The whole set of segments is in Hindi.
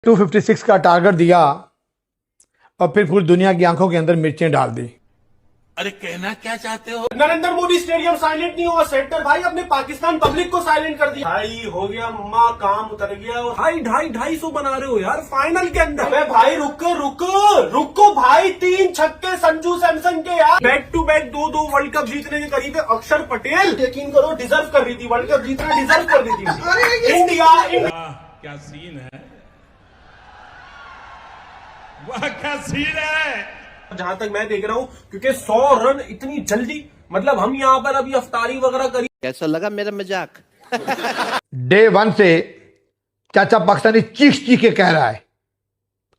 256 का टारगेट दिया और फिर पूरी दुनिया की आंखों के अंदर मिर्चें डाल दी। अरे कहना क्या चाहते हो? नरेंद्र मोदी स्टेडियम साइलेंट नहीं हुआ सेंटर भाई, अपने पाकिस्तान पब्लिक को साइलेंट कर दिया भाई। हो गया माँ, काम उतर गया। भाई 250 बना रहे हो यार फाइनल के अंदर। अबे भाई रुको भाई, 3 छक्के संजू सैमसन के यार। Back to back 2 world cup जीतने के करीब है। अक्षर पटेल यकीन करो डिजर्व कर रही थी, वर्ल्ड कप जीतना डिजर्व कर रही थी। इंडिया क्या सीन है, वाह क्या सीन है। जहां तक मैं देख रहा हूं, क्योंकि 100 रन इतनी जल्दी, मतलब हम यहाँ पर अभी अफ्तारी वगैरह करी। कैसा लगा मेरा मजाक? डे 1 से चाचा पाकिस्तानी चीख के कह रहा है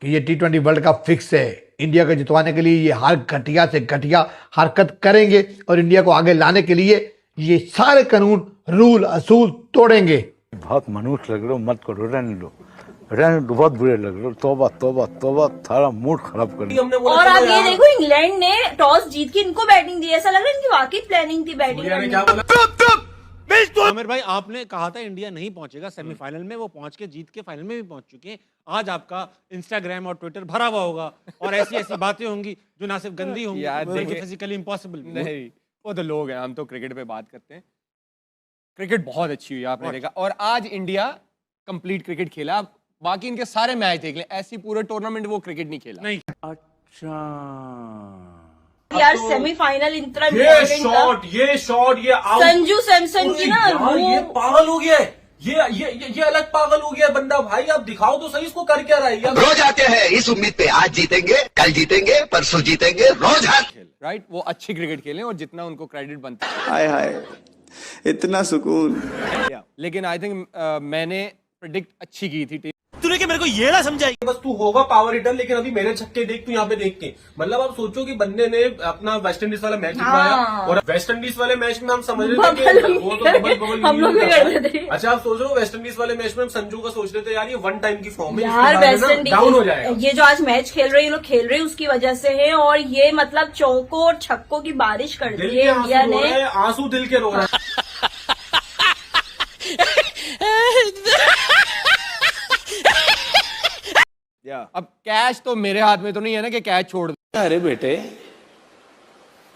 कि ये T20 वर्ल्ड कप फिक्स है। इंडिया को जितवाने के लिए ये हर घटिया से घटिया हरकत करेंगे और इंडिया को आगे लाने के लिए ये सारे कानून रूल असूल तोड़ेंगे। बहुत मनुष्य लग रहे हो, मत करो, रहने दो, बहुत बुरे लग रहे हो। तौबा तौबा तौबा, थारा मूड खराब कर दिया। और आप ये देखो, इंग्लैंड ने टॉस जीत के इनको बैटिंग दी। ऐसा लग रहा है इनकी वाकई प्लानिंग थी बैटिंग करने। आमिर भाई, आपने कहा था इंडिया नहीं पहुंचेगा सेमीफाइनल में, वो पहुंच के जीत के फाइनल में भी पहुंच चुके हैं। आज आपका इंस्टाग्राम और ट्विटर भरा हुआ होगा और ऐसी बातें होंगी जो ना सिर्फ गंदी होंगी, बल्कि फिजिकली इम्पॉसिबल नहीं। वो तो लोग हैं, हम तो क्रिकेट पे बात करते हैं। क्रिकेट बहुत अच्छी हुई आपने देखा, और आज इंडिया कंप्लीट क्रिकेट खेला। बाकी इनके सारे मैच देख लें, ऐसी पूरे टूर्नामेंट वो क्रिकेट नहीं खेला। नहीं। अच्छा यार सेमीफाइनल इतना ये शॉट ये आउट संजू सैमसन की ना, ये पागल हो गया है। ये अलग पागल हो गया बंदा। भाई आप दिखाओ तो सही इसको कर क्या रहा है। रोज आते हैं इस उम्मीद पे, आज जीतेंगे, कल जीतेंगे, परसों जीतेंगे, रोज राइट। वो अच्छी क्रिकेट खेलें और जितना उनको क्रेडिट बनता है। हाय हाय, इतना सुकून। लेकिन आई थिंक मैंने प्रेडिक्ट अच्छी की थी टीम। तूने क्या मेरे को ये ना समझाई? बस तू होगा पावर हिटर, लेकिन अभी मेरे छक्के देख, तू यहाँ पे देख के, मतलब आप सोचो कि बंदे ने अपना वेस्ट इंडीज वाला मैच जितवाया। और वेस्ट इंडीज वाले मैच में हम समझ रहे थे कि वो तो बबल हम लोग भी कर रहे थे। अच्छा आप सोच रहे हो वेस्ट इंडीज वाले मैच में हम संजू का सोच रहे थे यार ये 1 टाइम की फॉर्म है यार, वेस्ट इंडीज डाउन हो जाएगा। ये जो आज मैच खेल रहे हैं, ये लोग खेल रहे हैं उसकी वजह से है। और ये मतलब चौकों और छक्कों की बारिश कर दी है इंडिया ने। आंसू दिल के रो रहे हैं। अब कैच तो मेरे हाथ में तो नहीं है ना कि कैच छोड़ दे। अरे बेटे,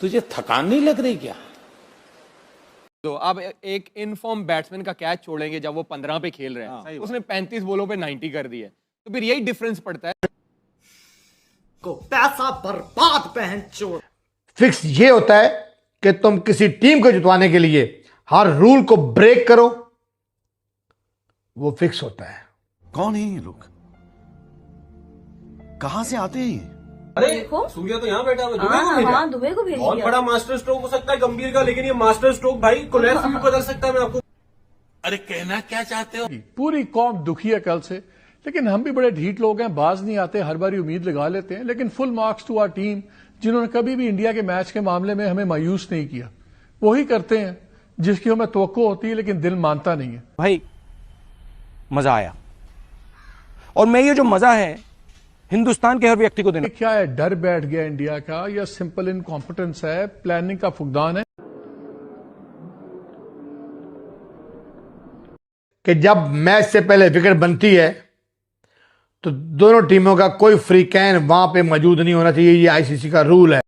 तुझे थकान नहीं लग रही क्या? तो अब एक इनफॉर्म बैट्समैन का कैच छोड़ेंगे जब वो 15 पे खेल रहे हैं, उसने 35 बॉलों पे 90 कर दिया, तो फिर यही डिफरेंस पड़ता है। को पैसा बर्बाद पहन चोर। फिक्स ये होता है कि तुम किसी टीम को जितवाने के लिए हर रूल को ब्रेक करो, वो फिक्स होता है। कौन है ये लोग, कहां से आते हैं? अरे सूर्या तो यहाँ बैठा हुआ, दुबई को भेज बहुत बड़ा मास्टर स्ट्रोक हो सकता है गंभीर का, लेकिन ये मास्टर स्ट्रोक भाई कोलैप्स भी बदल सकता है। मैं आपको अरे कहना क्या चाहते हो? पूरी कौम दुखी है कल से, लेकिन हम भी बड़े ढीठ लोग हैं, बाज नहीं आते, हर बारी उम्मीद लगा लेते हैं। लेकिन full marks to our team, जिन्होंने कभी भी इंडिया के मैच के मामले में हमें मायूस नहीं किया। वही करते हैं जिसकी हमें तवक्को होती है, लेकिन दिल मानता नहीं है। भाई मजा आया, और मैं ये जो मजा है हिंदुस्तान के हर व्यक्ति को देना। क्या है, डर बैठ गया इंडिया का, या सिंपल इनकॉम्पिटेंस है, प्लानिंग का फुकदान है? कि जब मैच से पहले विकेट बनती है तो दोनों टीमों का कोई फ्री कैन वहां पे मौजूद नहीं होना चाहिए। ये आईसीसी का रूल है।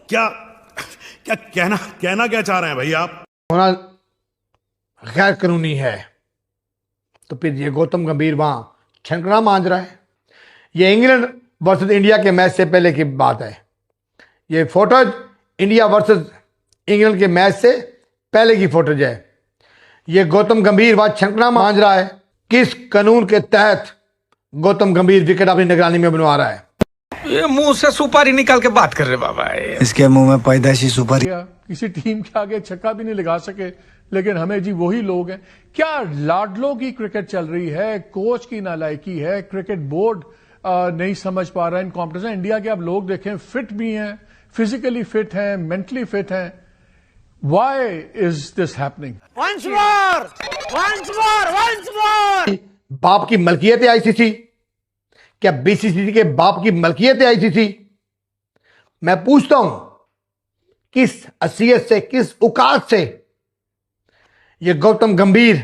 क्या क्या कहना क्या चाह रहे हैं भाई आप? होना गैर कानूनी है। तो फिर ये गौतम गंभीर वहां छनकना मांझ रहा है। ये इंग्लैंड वर्सेस इंडिया के मैच से पहले की बात है। ये फोटोज इंडिया वर्सेस इंग्लैंड के मैच से पहले की फोटोज है। ये गौतम गंभीर वहां छनकना मांझ रहा है। किस कानून के तहत गौतम गंभीर विकेट अपनी निगरानी में बनवा रहा है? ये मुंह से सुपारी निकाल के बात कर रहे बाबा। इसके मुंह में पैदाइशी सुपारी। किसी टीम के आगे छक्का भी नहीं लगा सके, लेकिन हमें जी वही लोग हैं। क्या लाडलों की क्रिकेट चल रही है, कोच की नालायकी है, क्रिकेट बोर्ड नहीं समझ पा रहा है इन कॉम्पिटिशन। इंडिया के आप लोग देखें, फिट भी हैं, फिजिकली फिट हैं, मेंटली फिट हैं। Why is this happening? Once more! बाप की मलकियत है आईसीसी? क्या बीसीसीआई के बाप की मलकियत है आईसीसी? मैं पूछता हूं, किस हैसियत से, किस औकात से ये गौतम गंभीर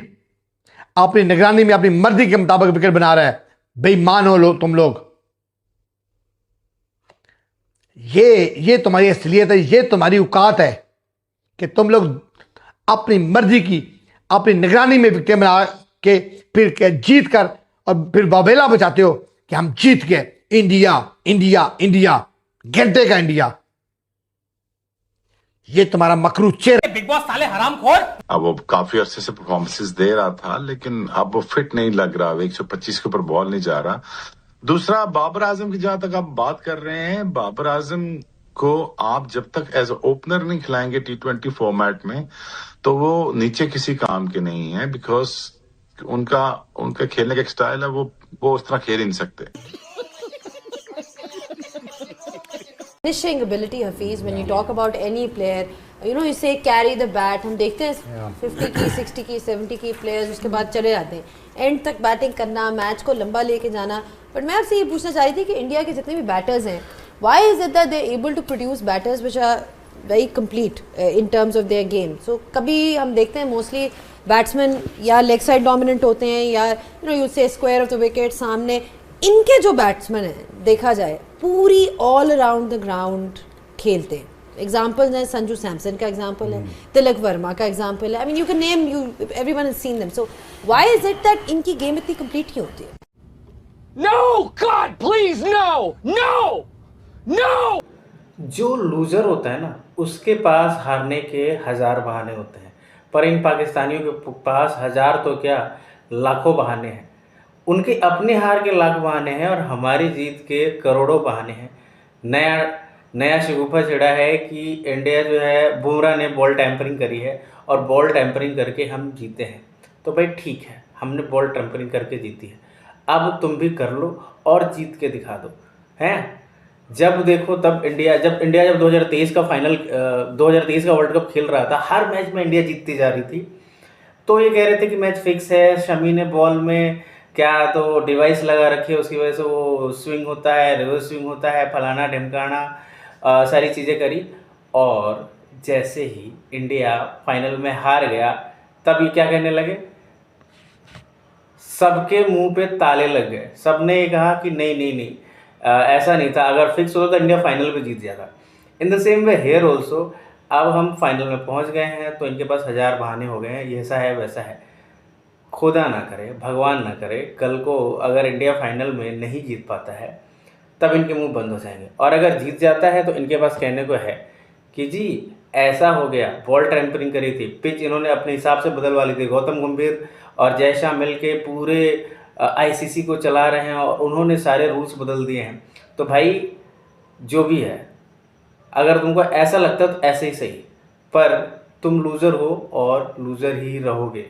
अपनी निगरानी में अपनी मर्जी के मुताबिक विकेट बना रहा है? बेईमान हो लो तुम लोग। ये तुम्हारी असलियत है, ये तुम्हारी औकात है कि तुम लोग अपनी मर्जी की, अपनी निगरानी में विकेट बना के फिर जीत कर और फिर वावेला बचाते हो कि हम जीत गए। इंडिया इंडिया इंडिया, घंटे का इंडिया। ये तुम्हारा मकरू चेहरा। बिग बॉस साले हरामखोर। अब वो काफी अरसे से परफॉर्मेंसेस दे रहा था, लेकिन अब वो फिट नहीं लग रहा, 125 के ऊपर बॉल नहीं जा रहा। दूसरा, बाबर आजम की जहां तक आप बात कर रहे हैं, बाबर आजम को आप जब तक एज ओपनर नहीं खिलाएंगे T20 फॉर्मेट में, तो वो नीचे किसी काम के नहीं है, बिकॉज उनका खेलने का स्टाइल है, वो उस तरह खेल ही नहीं सकते। Finishing ability, Hafiz, when you talk about any player, you say carry the bat. हम देखते हैं 50 की, 60 की, 70 की प्लेयर्स उसके बाद चले जाते हैं, एंड तक बैटिंग करना, मैच को लंबा लेके जाना। बट मैं आपसे ये पूछना चाह रही थी कि इंडिया के जितने भी बैटर्स हैं, why is it that they're able to produce batters which are very complete in terms of their game? So कभी हम देखते हैं मोस्टली बैट्समैन या लेग साइड डोमिनेंट होते हैं, या you say square of the wicket सामने। इनके जो बैट्समैन हैं देखा जाए पूरी ऑल अराउंड द ग्राउंड खेलते हैं। एग्जाम्पल्स हैं, संजू सैमसन का एग्जाम्पल है, तिलक वर्मा का एग्जाम्पल है। I mean you can name, everyone has seen them. So why is it that इनकी गेम इतनी कंप्लीट क्यों होती है? No god please, no no no. जो लूजर होता है ना, उसके पास हारने के 1000 बहाने होते हैं, पर इन पाकिस्तानियों के पास 1000 तो क्या, लाखों बहाने हैं। उनके अपने हार के लाख बहाने हैं और हमारी जीत के करोड़ों बहाने हैं। नया शगुफा चढ़ा है कि इंडिया जो है, बुमराह ने बॉल टैंपरिंग करी है और बॉल टैंपरिंग करके हम जीते हैं। तो भाई ठीक है, हमने बॉल टैंपरिंग करके जीती है, अब तुम भी कर लो और जीत के दिखा दो। हैं जब देखो तब जब 2023 का फाइनल 2023 का वर्ल्ड कप खेल रहा था, हर मैच में इंडिया जीतती जा रही थी, तो ये कह रहे थे कि मैच फिक्स है। शमी ने बॉल में क्या तो डिवाइस लगा रखी है, उसकी वजह से वो स्विंग होता है, रिवर्स स्विंग होता है, फलाना ढिमकाना, सारी चीज़ें करी। और जैसे ही इंडिया फाइनल में हार गया, तब ये क्या कहने लगे, सबके मुंह पे ताले लग गए। सब ने ये कहा कि नहीं, ऐसा नहीं था, अगर फिक्स होता तो इंडिया फाइनल में जीत जाता। In the same way here also, अब हम फाइनल में पहुंच गए हैं तो इनके पास 1000 बहाने हो गए हैं, ये ऐसा है वैसा है। खुदा ना करे, भगवान ना करे, कल को अगर इंडिया फाइनल में नहीं जीत पाता है तब इनके मुंह बंद हो जाएंगे। और अगर जीत जाता है तो इनके पास कहने को है कि जी ऐसा हो गया, बॉल टैंपरिंग करी थी, पिच इन्होंने अपने हिसाब से बदलवा ली थी। गौतम गंभीर और जय शाह मिल के पूरे ICC को चला रहे हैं और उन्होंने सारे रूल्स बदल दिए हैं। तो भाई जो भी है, अगर तुमको ऐसा लगता है तो ऐसे ही सही, पर तुम लूज़र हो और लूज़र ही रहोगे।